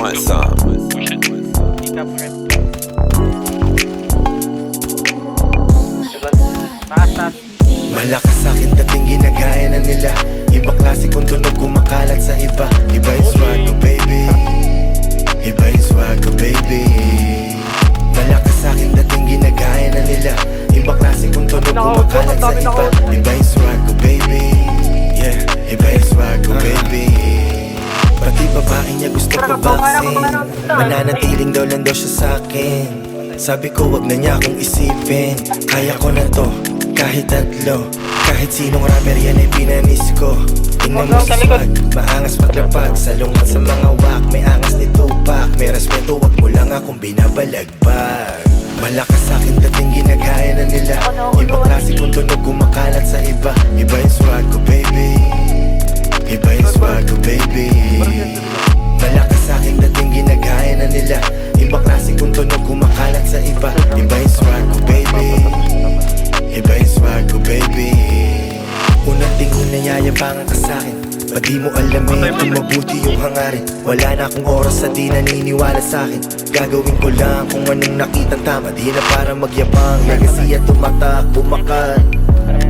my son. Malakas sa'kin dating ginagaya na nila. Iba klase kung tunog kumakalat sa iba. Iba yung swag ko baby, iba yung swag ko baby. Malakas sa'kin dating ginagaya na nila. Iba klase kung tunog kumakalat sa iba. Iba yung swag ko baby, yeah, iba yung swag ko baby. Pati babae niya gusto ko vaccine. Mananatiling daw lang daw siya sa'kin. Sabi ko wag na niya akong isipin. Kaya ko na to, kahit tatlo. Kahit sinong rapper yan ay pinanis ko. Tingnan mo sa swag, maangas maglapag. Salungan sa mga wak, may angas ni Tupac. May respeto, wag mo lang akong binabalagbag. Malakas sa'kin dating ginagaya na nila. Iba klase kung tunog kumakalat sa iba. Iba yung swag ko baby, iba yung swag ko baby. Malakas sa'kin dating ginagaya na nila. Iba klase kung tunog kumakalat sa iba. Iba yung swag ko baby, iba yung swag ko baby. Unang tingin na yayabangan ka sa'kin. Ba't di mo alamin kung mabuti yung hangarin? Wala na akong oras sa di naniniwala sa'kin. Gagawin ko lang kung anong nakitang tama. Di na para magyabang, legacy at tumatak, bumakan.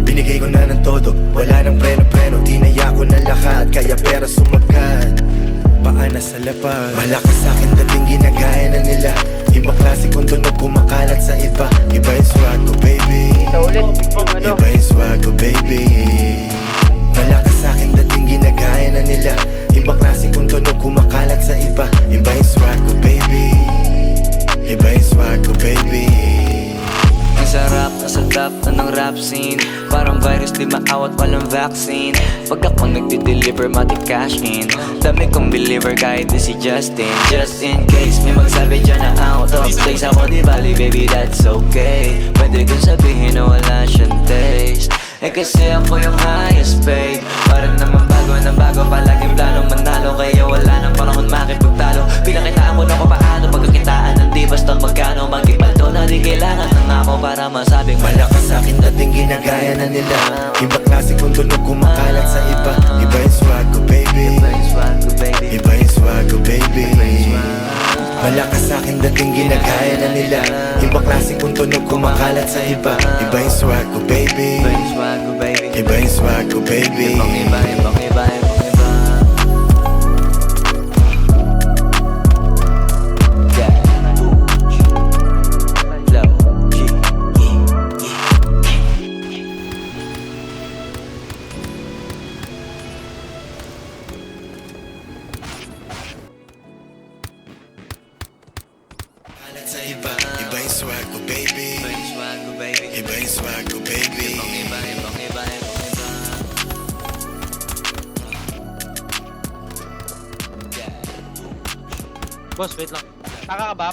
Binigay ko na ng todo, wala nang preno-preno. Tinaya ko na lahat, kaya pera sumagat. Paana sa lapag. Malakas sa'kin dating ginagaya na nila. Iba klase kung tunog kumakalat sa iba. Iba yung swag ko baby, iba yung swag ko baby. Malakas sa'kin dating ginagaya na nila. Iba klase kung tunog kumakalat sa iba. Iba yung swag ko baby, iba yung swag ko baby. Ang sarap, nasa top na ng rap scene. Parang virus, di maawat, walang vaccine. Pag ako nagdi-deliver, mati cash in. Dami kong believer kahit di si Justin. Just in case, may magsabi dyan na out of place. Ako di bali, baby, that's okay. Pwede kong sabihin na wala siyang taste. Eh kasi ako yung highest paid. Parang naman bago na bago, palaging planong manalo. Kaya wala nang panahon makipagtalo. Pinakitaan mo na ko paano pagkakitaan ng di basta magkano. Magkipalto na di kailangan ng ako para masabing malakas sa'kin dating ginagaya na nila. Iba klase kung tunog kumakalat sa iba. Iba yung swag ko baby, iba yung swag ko baby, iba yung swag ko baby. Malakas sa'kin dating ginagaya na nila. Iba klase kung tunog kumakalat sa iba. Iba yung swag ko baby, iba yung swag ko baby, iba yung swag ko baby. ibang iba, ibang iba, ibang iba. Sa iba, iba yung swag ko baby, Iba yung swag ko baby, iba yung swag ko baby. ibang iba, ibang iba, ibang iba. Boss, wait lang. Taka ka ba?